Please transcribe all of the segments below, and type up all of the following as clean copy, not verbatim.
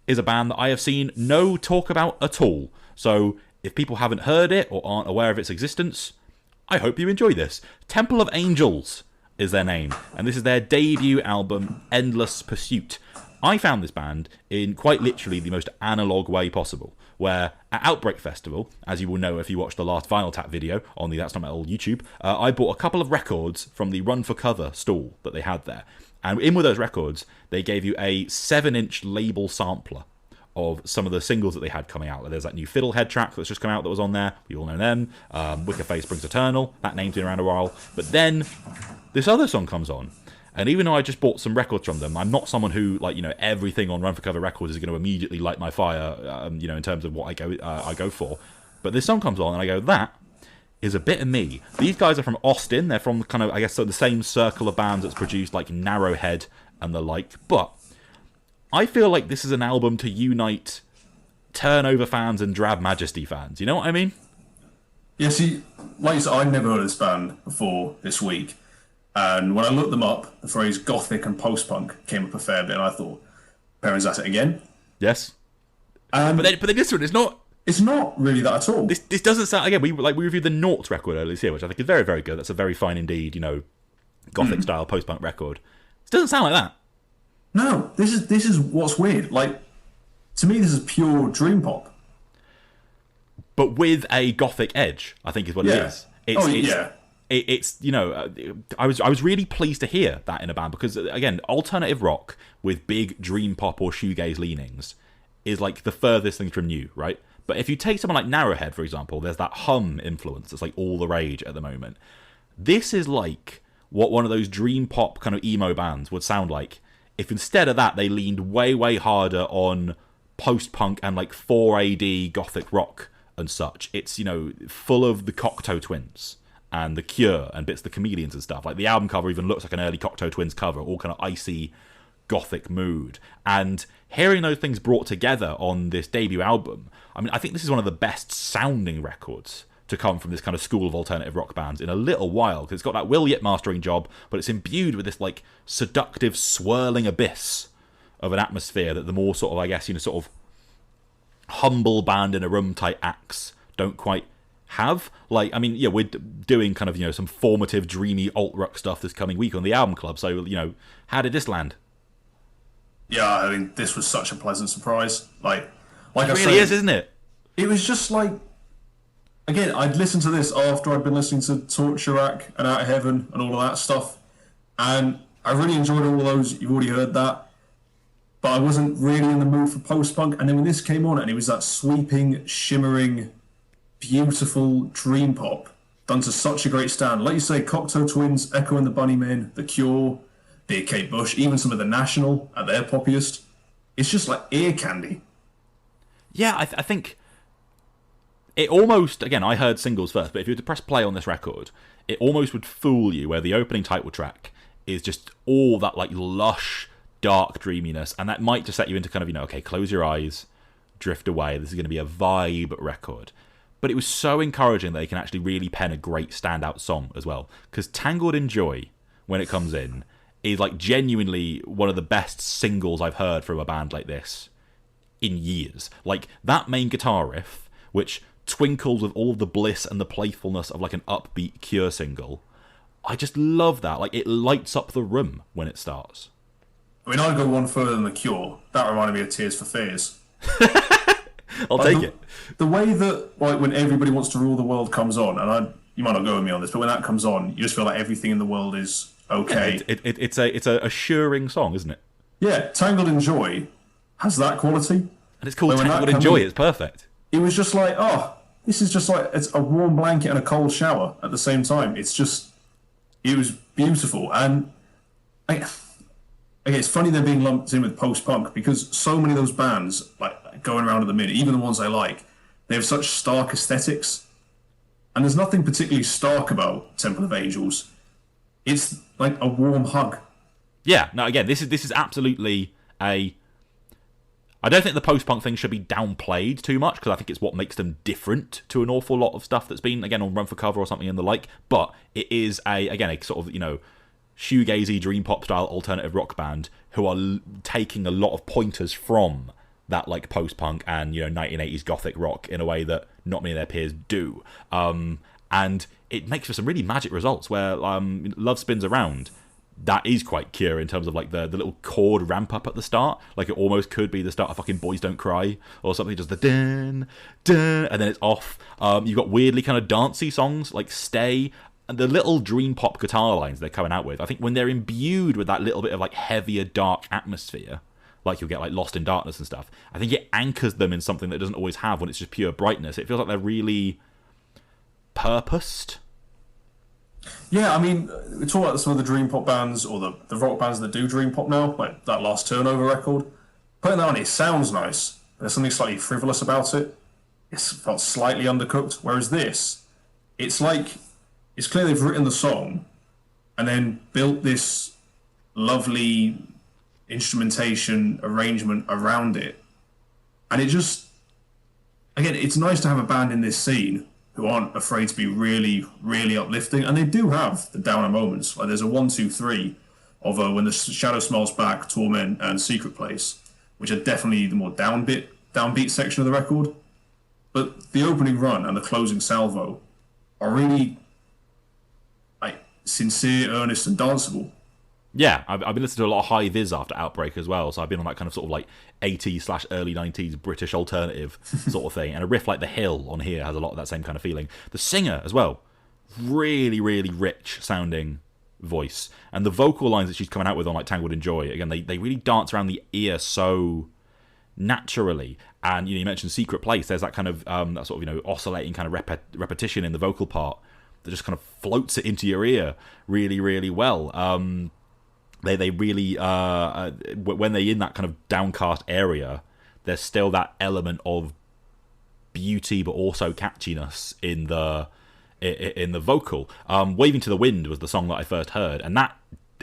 is a band that I have seen no talk about at all. So if people haven't heard it or aren't aware of its existence, I hope you enjoy this. Temple of Angels is their name, and this is their debut album, Endless Pursuit. I found this band in quite literally the most analog way possible, where at Outbreak Festival, as you will know if you watched the last Vinyl Tap video on the That's Not Metal YouTube, I bought a couple of records from the Run for Cover stall that they had there. And in with those records, they gave you a 7-inch label sampler of some of the singles that they had coming out. There's that new Fiddlehead track that's just come out that was on there. We all know them. Wicker Face Brings Eternal. That name's been around a while. But then this other song comes on. And even though I just bought some records from them, I'm not someone who, like, you know, everything on Run for Cover Records is going to immediately light my fire, you know, in terms of what I go for. But this song comes on and I go, that is a bit of me. These guys are from Austin. They're from kind of, I guess, the same circle of bands that's produced, like, Narrowhead and the like. But I feel like this is an album to unite Turnover fans and Drab Majesty fans. You know what I mean? Yeah, see, like you said, I'd never heard of this band before this week. And when I looked them up, the phrase gothic and post-punk came up a fair bit, and I thought, Parents at it again? Yes. But then this one is not... It's not really that at all. This doesn't sound... Again, we reviewed the Naught record earlier this year, which I think is very, very good. That's a very fine indeed, you know, gothic-style post-punk record. It doesn't sound like that. No, this is what's weird. Like, to me, this is pure dream pop. But with a gothic edge, I think is what it is. It's you know, I was really pleased to hear that in a band because, again, alternative rock with big dream pop or shoegaze leanings is like the furthest thing from new, right? But if you take someone like Narrowhead, for example, there's that hum influence that's like all the rage at the moment. This is like what one of those dream pop kind of emo bands would sound like if instead of that they leaned way, way harder on post-punk and like 4AD gothic rock and such. It's, you know, full of the Cocteau Twins and The Cure and bits of the Chameleons and stuff. Like, the album cover even looks like an early Cocteau Twins cover, all kind of icy, gothic mood. And hearing those things brought together on this debut album, I mean, I think this is one of the best sounding records to come from this kind of school of alternative rock bands in a little while, because it's got that Will Yip mastering job, but it's imbued with this, like, seductive, swirling abyss of an atmosphere that the more sort of, I guess, you know, sort of humble band in a room type acts don't quite have. Like, I mean, yeah, we're doing kind of, you know, some formative, dreamy alt-rock stuff this coming week on the Album Club, so, you know, how did this land? Yeah, I mean, this was such a pleasant surprise. Like It I really said, is, isn't it? it was just like, again, I'd listened to this after I'd been listening to Torture Rack and Out of Heaven and all of that stuff, and I really enjoyed all of those. You've already heard that. But I wasn't really in the mood for post-punk, and then when this came on and it was that sweeping, shimmering, beautiful dream pop done to such a great stand. Like you say, Cocteau Twins, Echo and the Bunnymen, The Cure, Dear Kate Bush, even some of the National at their poppiest. It's just like ear candy. Yeah, I think it almost, again, I heard singles first, but if you were to press play on this record, it almost would fool you where the opening title track is just all that, like, lush, dark dreaminess, and that might just set you into kind of, you know, okay, close your eyes, drift away, this is going to be a vibe record. But it was so encouraging that they can actually really pen a great standout song as well. Because Tangled in Joy, when it comes in, is like genuinely one of the best singles I've heard from a band like this in years. Like, that main guitar riff, which twinkles with all of the bliss and the playfulness of like an upbeat Cure single, I just love that. Like, it lights up the room when it starts. I mean, I'd go one further than The Cure. That reminded me of Tears for Fears. I'll take it. The way that, like, when Everybody Wants to Rule the World comes on, and you might not go with me on this, but when that comes on, you just feel like everything in the world is okay. Yeah, it's a assuring song, isn't it? Yeah, Tangled in Joy has that quality. And it's called Tangled in Joy. It's perfect. It was just like, oh, this is just like, it's a warm blanket and a cold shower at the same time. It's just, it was beautiful. And it's funny they're being lumped in with post-punk because so many of those bands, like, going around at the minute, even the ones I like, they have such stark aesthetics. And there's nothing particularly stark about Temple of Angels. It's like a warm hug. Yeah, no, again, this is absolutely a... I don't think the post-punk thing should be downplayed too much, because I think it's what makes them different to an awful lot of stuff that's been, again, on Run for Cover or something and the like. But it is, a sort of, you know, shoegazy, dream pop style alternative rock band who are taking a lot of pointers from that like post-punk and 1980s gothic rock in a way that not many of their peers do. And it makes for some really magic results where Love Spins Around, that is quite Cure in terms of like the little chord ramp up at the start. Like it almost could be the start of fucking Boys Don't Cry or something, just the dun, dun, and then it's off. You've got weirdly kind of dancey songs like Stay, and the little dream pop guitar lines they're coming out with. I think when they're imbued with that little bit of like heavier, dark atmosphere, like you'll get like Lost in Darkness and stuff, I think it anchors them in something that it doesn't always have when it's just pure brightness. It feels like they're really purposed. Yeah, I mean, we talk about some of the dream pop bands or the rock bands that do dream pop now, like that last Turnover record. Putting that on, it sounds nice. There's something slightly frivolous about it. It's felt slightly undercooked. Whereas this, it's clear they've written the song and then built this lovely instrumentation arrangement around it. And it just, again, it's nice to have a band in this scene who aren't afraid to be really, really uplifting. And they do have the downer moments. Like there's a 1, 2, 3 of When the Shadow Smiles Back, Torment, and Secret Place, which are definitely the more downbeat section of the record. But the opening run and the closing salvo are really like sincere, earnest, and danceable. Yeah, I've been listening to a lot of high vis after Outbreak as well, so I've been on that kind of sort of like 80s/early 90s British alternative sort of thing. And a riff like The Hill on here has a lot of that same kind of feeling. The singer as well, really, really rich sounding voice. And the vocal lines that she's coming out with on like Tangled in Joy, again, they really dance around the ear so naturally. And you mentioned Secret Place, there's that kind of that sort of oscillating kind of repetition in the vocal part that just kind of floats it into your ear really, really well. They really, when they're in that kind of downcast area, there's still that element of beauty, but also catchiness in the vocal. "Waving to the Wind" was the song that I first heard, and that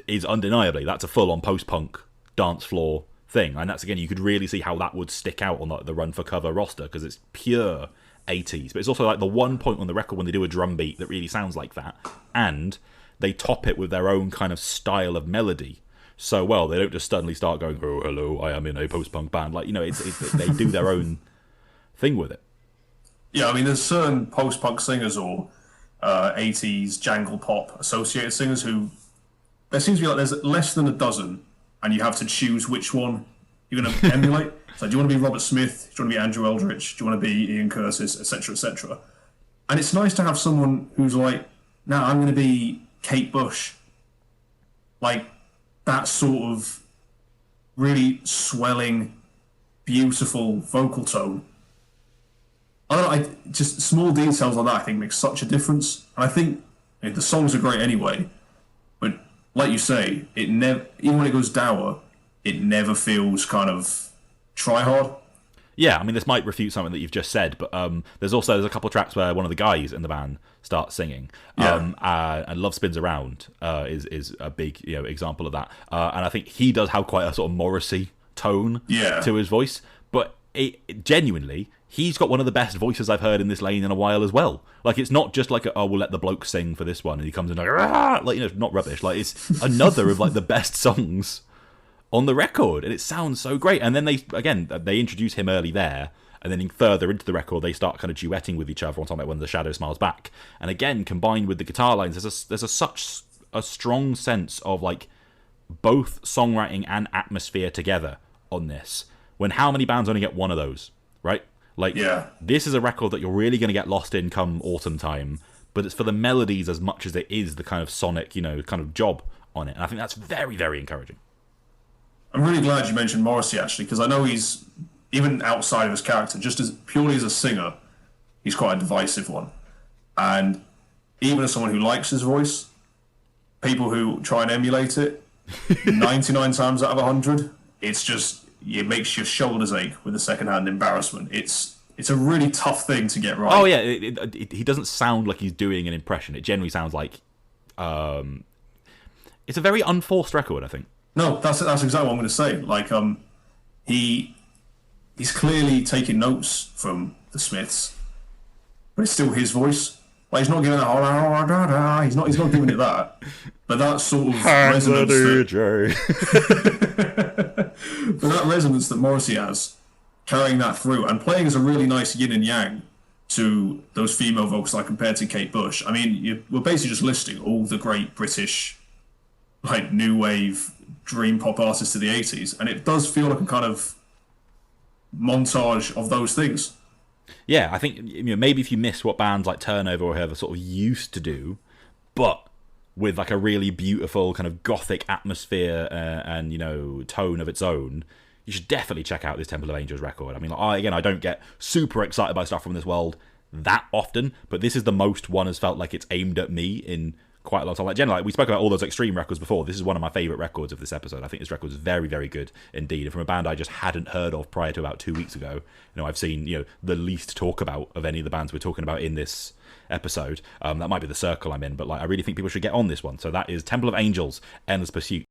is undeniably, that's a full-on post-punk dance floor thing. And that's, again, you could really see how that would stick out on the Run for Cover roster, because it's pure 80s. But it's also like the one point on the record when they do a drum beat that really sounds like that, and they top it with their own kind of style of melody so well. They don't just suddenly start going, "Oh, hello, I am in a post-punk band." Like, they do their own thing with it. Yeah, I mean, there's certain post-punk singers or 80s jangle pop associated singers who, there seems to be like there's less than a dozen, and you have to choose which one you're going to emulate. So do you want to be Robert Smith? Do you want to be Andrew Eldritch? Do you want to be Ian Curtis, etc., etc.? And it's nice to have someone who's like, "No, I'm going to be Kate Bush." Like, that sort of really swelling, beautiful vocal tone. I don't know, just small details like that, I think, make such a difference. And I think the songs are great anyway, but like you say, it never, even when it goes dour, it never feels kind of try hard. Yeah, I mean, this might refute something that you've just said, but there's a couple of tracks where one of the guys in the band starts singing. And "Love Spins Around" is a big example of that. And I think he does have quite a sort of Morrissey tone to his voice, but genuinely, he's got one of the best voices I've heard in this lane in a while as well. Like, it's not just like, we'll let the bloke sing for this one, and he comes in like, not rubbish. Like, it's another of like the best songs on the record, and it sounds so great. And then they introduce him early there, and then further into the record they start kind of duetting with each other on something like "When the Shadow Smiles Back." And again, combined with the guitar lines, there's such a strong sense of like both songwriting and atmosphere together on this, when how many bands only get one of those, right? Like, this is a record that you're really going to get lost in come autumn time, but it's for the melodies as much as it is the kind of sonic, kind of job on it. And I think that's very, very encouraging. I'm really glad you mentioned Morrissey, actually, because I know he's, even outside of his character, just as purely as a singer, he's quite a divisive one. And even as someone who likes his voice, people who try and emulate it, 99 times out of 100, it's just, it makes your shoulders ache with the second-hand embarrassment. It's a really tough thing to get right. Oh yeah, he doesn't sound like he's doing an impression. It generally sounds like it's a very unforced record, I think. No, that's exactly what I'm going to say. Like, he's clearly taking notes from the Smiths, but it's still his voice. Like, he's not giving that. He's not giving it that. But that sort of resonance. But that resonance that Morrissey has carrying that through and playing as a really nice yin and yang to those female vocals, like compared to Kate Bush. I mean, we're basically just listing all the great British, like, new wave dream pop artists of the 80s, and it does feel like a kind of montage of those things. Yeah, I think, you know, maybe if you miss what bands like Turnover or whoever sort of used to do, but with like a really beautiful kind of gothic atmosphere and, you know, tone of its own, you should definitely check out this Temple of Angels record. I mean, I don't get super excited by stuff from this world that often, but this is the most one has felt like it's aimed at me in quite a lot of time. Like, generally, like, we spoke about all those extreme records before. This is one of my favourite records of this episode. I think this record is very, very good indeed. And from a band I just hadn't heard of prior to about 2 weeks ago, you know, I've seen, you know, the least talk about of any of the bands we're talking about in this episode. That might be the circle I'm in, but like, I really think people should get on this one. So that is Temple of Angels, Endless Pursuit.